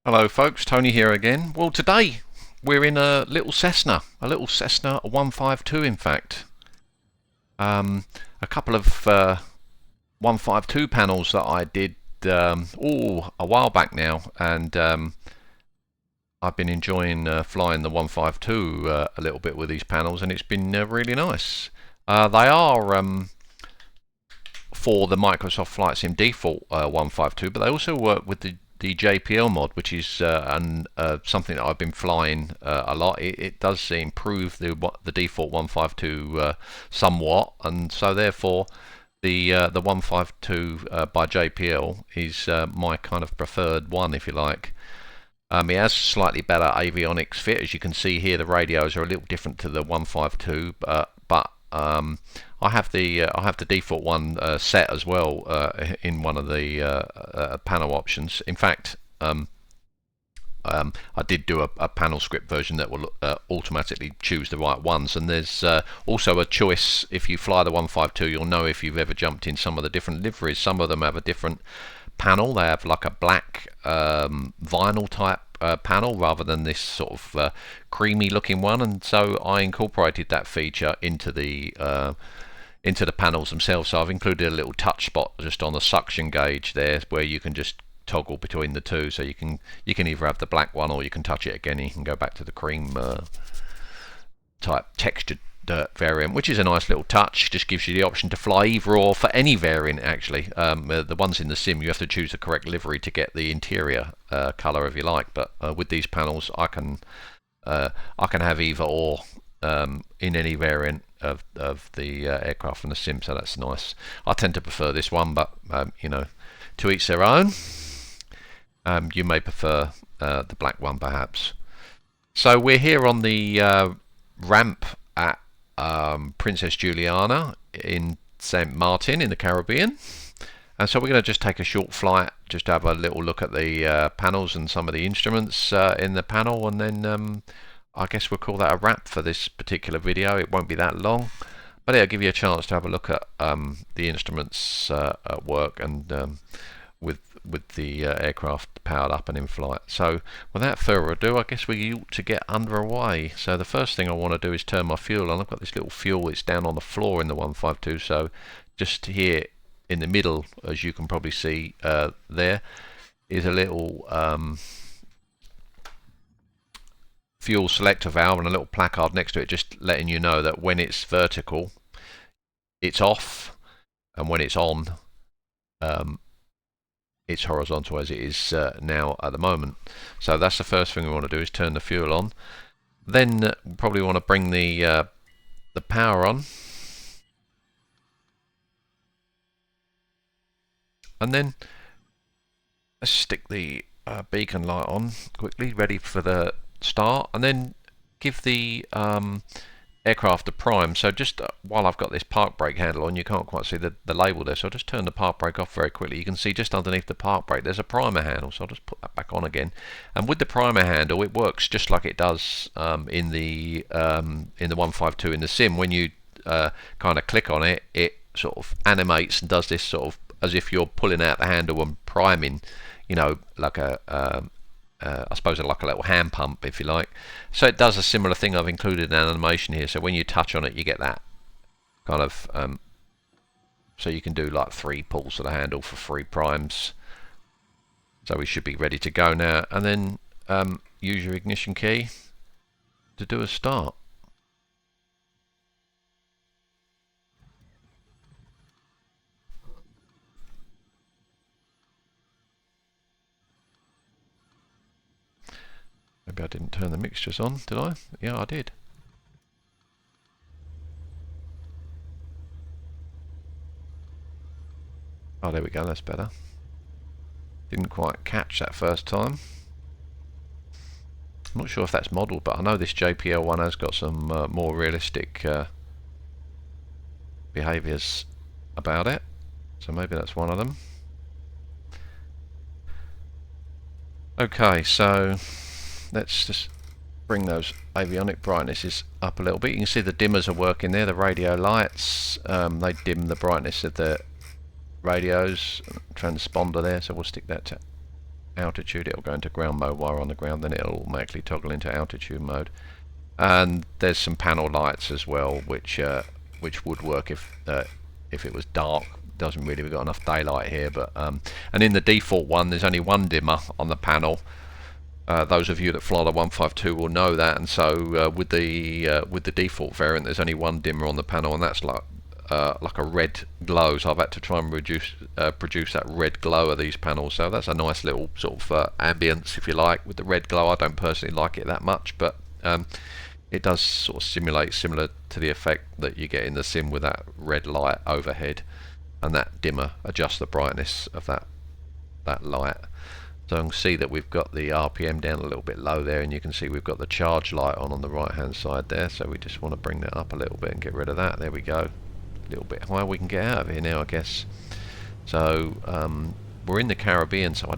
Hello folks, Tony here again. Well, today we're in a little Cessna 152 in fact. A couple of 152 panels that I did a while back now, and I've been enjoying flying the 152 a little bit with these panels, and it's been really nice. They are for the Microsoft Flight Sim default 152, but they also work with the JPL mod, which is something that I've been flying a lot. It does improve the default 152 somewhat, and so therefore the 152 by JPL is my kind of preferred one, if you like. It has slightly better avionics fit. As you can see here, the radios are a little different to the 152, but I have the default one set as well in one of the panel options. In fact, I did do a panel script version that will automatically choose the right ones, and there's also a choice. If you fly the 152, you'll know if you've ever jumped in some of the different liveries. Some of them have a different panel. They have like a black vinyl type panel rather than this sort of creamy looking one, and so I incorporated that feature into the panels themselves. So I've included a little touch spot just on the suction gauge there, where you can just toggle between the two. So you can either have the black one, or you can touch it again and you can go back to the cream type textured variant, which is a nice little touch. Just gives you the option to fly either or for any variant actually. The ones in the sim, you have to choose the correct livery to get the interior colour if you like, but with these panels I can have either or in any variant of the aircraft and the sim, so that's nice. I tend to prefer this one, but you know, to each their own. You may prefer the black one perhaps. So we're here on the ramp at Princess Juliana in St. Martin in the Caribbean, and so we're going to just take a short flight, just have a little look at the panels and some of the instruments in the panel, and then I guess we'll call that a wrap for this particular video. It won't be that long, but it'll give you a chance to have a look at the instruments at work, and with the aircraft powered up and in flight. So without further ado, I guess we ought to get underway. So the first thing I want to do is turn my fuel on. I've got this little fuel, it's down on the floor in the 152, so just here in the middle, as you can probably see there, is a little fuel selector valve and a little placard next to it, just letting you know that when it's vertical it's off, and when it's on it's horizontal, as it is now at the moment. So that's the first thing we want to do, is turn the fuel on. Then we probably want to bring the power on, and then let's stick the beacon light on quickly, ready for the start, and then give the aircraft a prime. So just while I've got this park brake handle on, you can't quite see the label there, so I'll just turn the park brake off very quickly. You can see just underneath the park brake there's a primer handle, so I'll just put that back on again. And with the primer handle, it works just like it does in the 152 in the sim. When you kind of click on it, it sort of animates and does this sort of as if you're pulling out the handle and priming, you know, like I suppose like a little hand pump, if you like. So it does a similar thing. I've included an animation here, so when you touch on it you get that kind of so you can do like 3 pulls of the handle for 3 primes. So we should be ready to go now, and then use your ignition key to do a start. Maybe I didn't turn the mixtures on, did I? Yeah, I did. Oh, there we go, that's better. Didn't quite catch that first time. I'm not sure if that's modelled, but I know this JPL one has got some more realistic behaviours about it, so maybe that's one of them. Okay, so let's just bring those avionic brightnesses up a little bit. You can see the dimmers are working there, the radio lights. They dim the brightness of the radios, transponder there, so we'll stick that to altitude, it'll go into ground mode while we're on the ground, then it'll automatically toggle into altitude mode. And there's some panel lights as well, which would work if it was dark. Doesn't really, we've got enough daylight here, but and in the default one there's only one dimmer on the panel. Those of you that fly the 152 will know that, and so with the default variant there's only one dimmer on the panel, and that's like a red glow, so I've had to try and produce that red glow of these panels. So that's a nice little sort of ambience, if you like, with the red glow. I don't personally like it that much, but it does sort of simulate similar to the effect that you get in the sim with that red light overhead, and that dimmer adjusts the brightness of that light. So I can see that we've got the RPM down a little bit low there, and you can see we've got the charge light on the right hand side there, so we just want to bring that up a little bit and get rid of that. There we go. A little bit higher, we can get out of here now, I guess. So we're in the Caribbean, so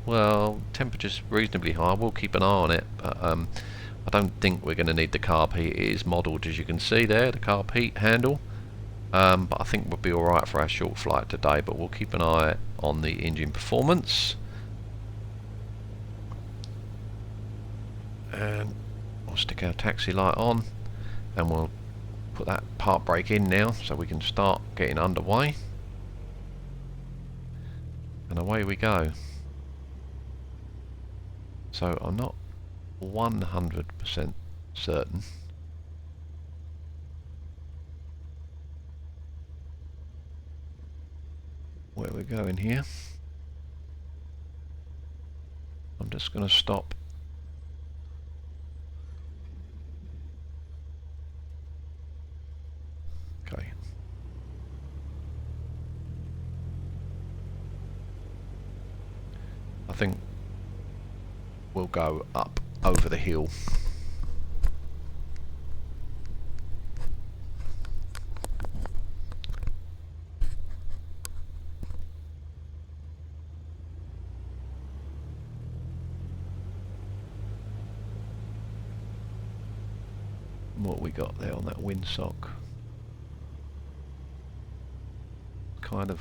well, temperature's reasonably high. We'll keep an eye on it, but I don't think we're going to need the carb heat. It is modelled, as you can see there, the carb heat handle, but I think we'll be alright for our short flight today, but we'll keep an eye on the engine performance. And we'll stick our taxi light on, and we'll put that park brake in now so we can start getting underway, and away we go. So I'm not 100% certain where we're going here. I'm just going to stop okay. I think we'll go up over the hill. What we got there on that windsock? Kind of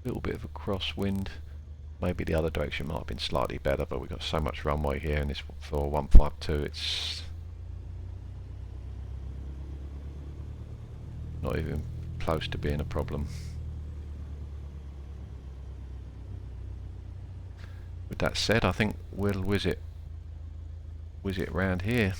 little bit of a crosswind. Maybe the other direction might have been slightly better, but we've got so much runway here, and this for 152 it's not even close to being a problem. With that said, I think we'll whiz it round here.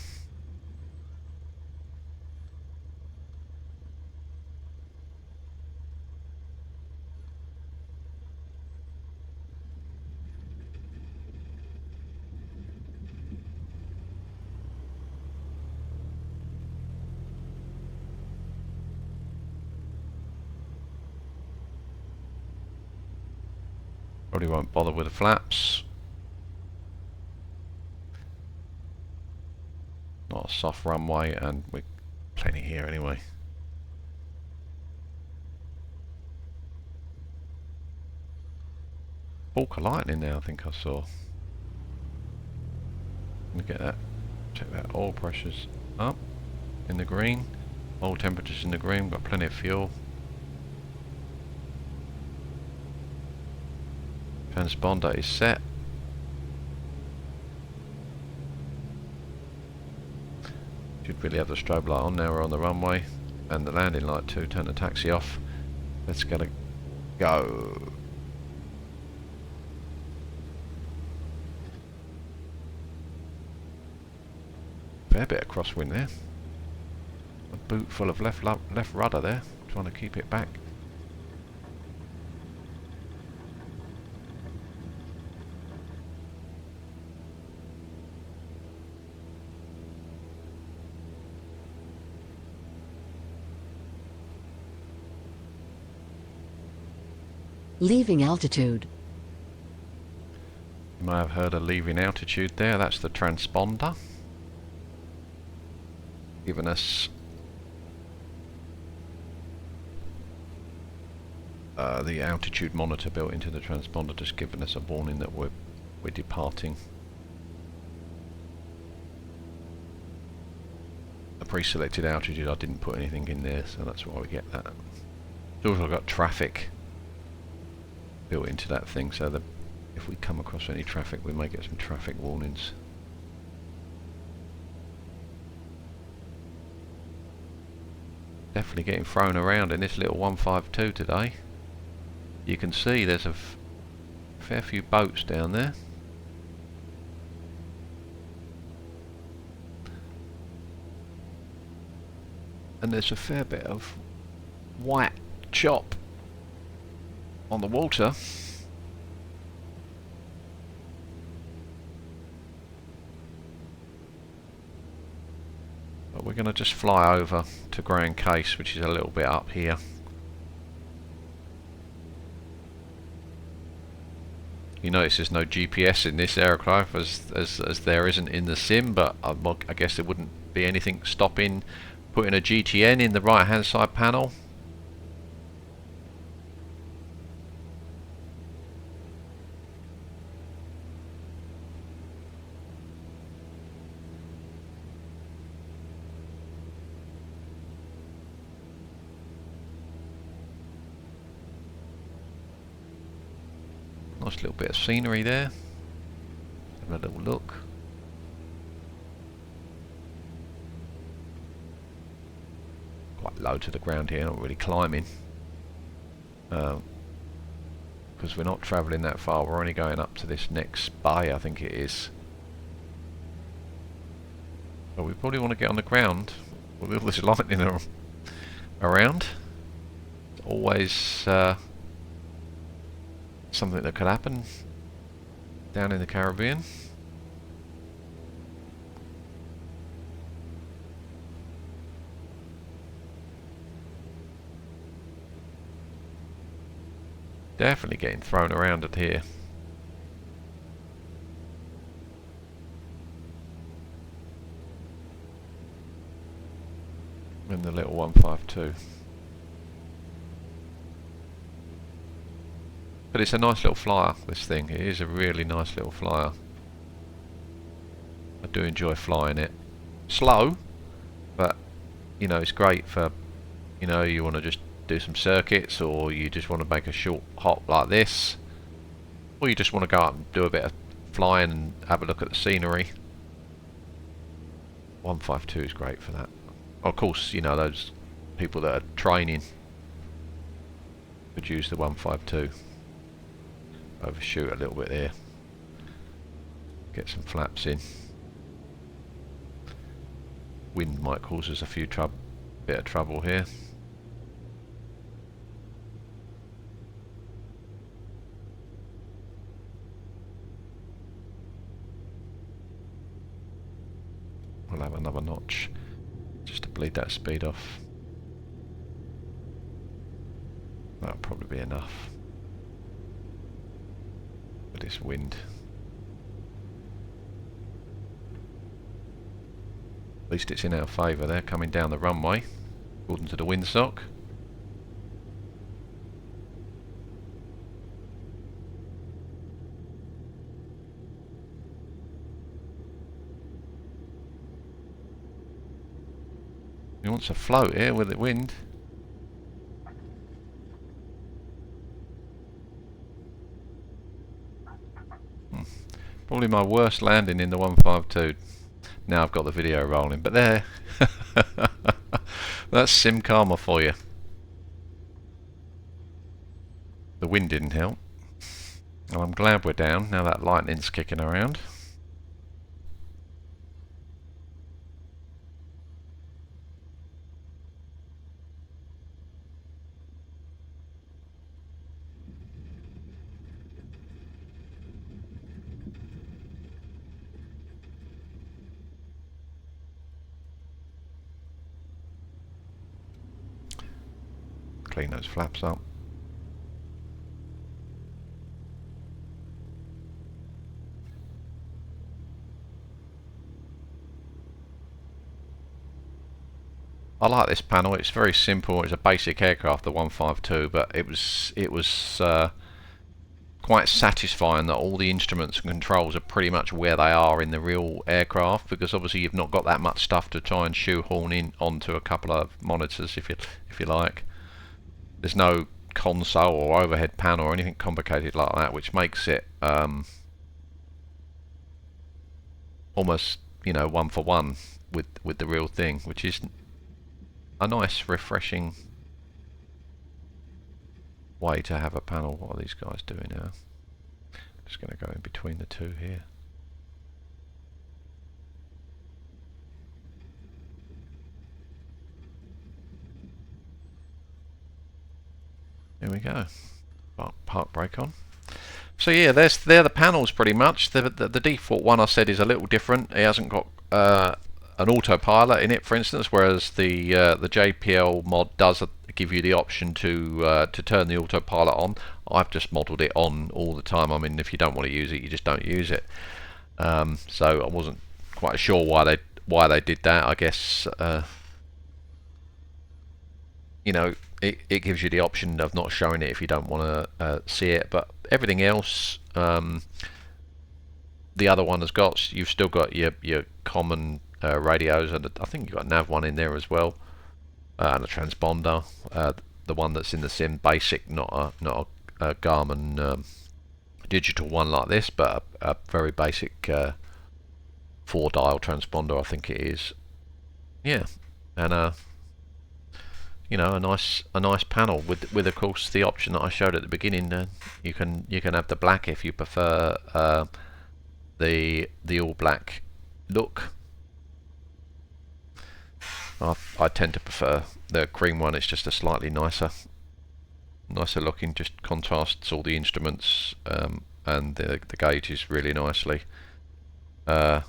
Probably won't bother with the flaps. Not a soft runway, and we're plenty here anyway. Bulk of lightning now, I think I saw. Let me get that. Check that. Oil pressure's up in the green. Oil temperature's in the green. We've got plenty of fuel. Transponder is set. Should really have the strobe light on now we're on the runway, and the landing light too. Turn the taxi off. Let's get a go. Fair bit of crosswind there. A boot full of left rudder there, trying to keep it back. Leaving altitude. You may have heard of leaving altitude there. That's the transponder, giving us the altitude monitor built into the transponder, just giving us a warning that we're departing. A pre-selected altitude. I didn't put anything in there, so that's why we get that. It's also got traffic built into that thing, so that if we come across any traffic, we may get some traffic warnings. Definitely getting thrown around in this little 152 today. You can see there's a fair few boats down there. And there's a fair bit of white chop on the water. But we're going to just fly over to Grand Case, which is a little bit up here. You notice there's no GPS in this aircraft as there isn't in the sim, but I guess there wouldn't be anything stopping putting a GTN in the right hand side panel. Nice little bit of scenery there. Have a little look. Quite low to the ground here, not really climbing. Because we're not travelling that far, we're only going up to this next bay, I think it is. But we probably want to get on the ground with all this lightning around. It's always something that could happen down in the Caribbean. Definitely getting thrown around at here. In the little 152. But it's a nice little flyer, this thing. It is a really nice little flyer. I do enjoy flying it. Slow, but you know, it's great for, you know, you want to just do some circuits, or you just want to make a short hop like this, or you just want to go up and do a bit of flying and have a look at the scenery. 152 is great for that. Of course, you know, those people that are training could use the 152. Overshoot a little bit there. Get some flaps in. Wind might cause us a bit of trouble here. We'll have another notch just to bleed that speed off. That'll probably be enough for this wind. At least it's in our favour there, coming down the runway according to the windsock. He wants to float here with the wind. Probably my worst landing in the 152. Now I've got the video rolling, but there. That's sim karma for you. The wind didn't help. And I'm glad we're down, now that lightning's kicking around. Clean those flaps up. I like this panel. It's very simple. It's a basic aircraft, the 152, but it was quite satisfying that all the instruments and controls are pretty much where they are in the real aircraft, because obviously you've not got that much stuff to try and shoehorn in onto a couple of monitors, if you like. there's no console or overhead panel or anything complicated like that, which makes it almost, you know, one for one with the real thing, which is a nice, refreshing way to have a panel. What are these guys doing now? Just going to go in between the two here. There we go. Park brake on. So yeah, they're the panels pretty much. The default one I said is a little different. It hasn't got an autopilot in it, for instance, whereas the JPL mod does give you the option to turn the autopilot on. I've just modelled it on all the time. I mean, if you don't want to use it, you just don't use it. So I wasn't quite sure why they did that. I guess you know, it gives you the option of not showing it if you don't want to see it. But everything else, the other one has got. You've still got your common radios, and I think you've got a nav one in there as well, and a transponder. The one that's in the sim basic, not a Garmin digital one like this, but a very basic 4-dial transponder, I think it is. Yeah, and you know, a nice panel with of course the option that I showed at the beginning. You can have the black if you prefer the all black look. I tend to prefer the cream one. It's just a slightly nicer looking, just contrasts all the instruments, and the gauges really nicely. There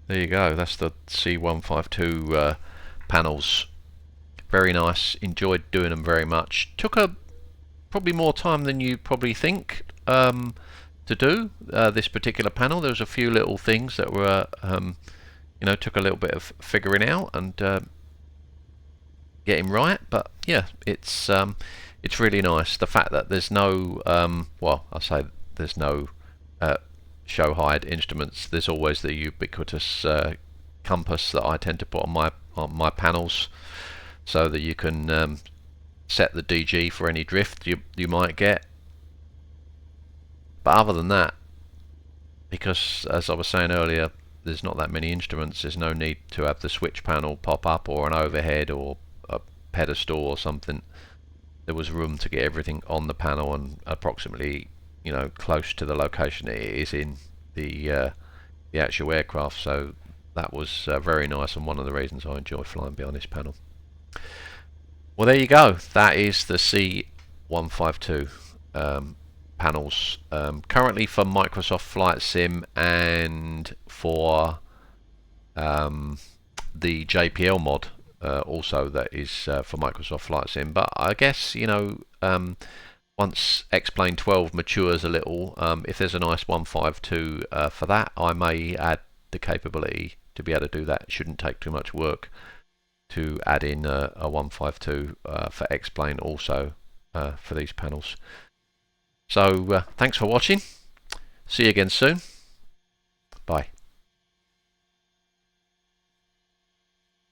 you go, that's the C152 panels. Very nice, enjoyed doing them very much. Took probably more time than you probably think to do this particular panel. There was a few little things that were you know, took a little bit of figuring out and getting right, but yeah, it's really nice. The fact that there's no well, I say there's no show hide instruments. There's always the ubiquitous compass that I tend to put on my panels, so that you can set the DG for any drift you might get. But other than that, because as I was saying earlier, there's not that many instruments, there's no need to have the switch panel pop up or an overhead or a pedestal or something. There was room to get everything on the panel and approximately, you know, close to the location it is in the actual aircraft. So that was very nice, and one of the reasons I enjoy flying behind this panel. Well, there you go. That is the C152 panels, currently for Microsoft Flight Sim and for the JPL mod also, that is for Microsoft Flight Sim. But I guess, you know, once X-Plane 12 matures a little, if there's a nice 152 for that, I may add the capability to be able to do that. It shouldn't take too much work to add in a 152 for X-Plane also for these panels. So thanks for watching. See you again soon. Bye.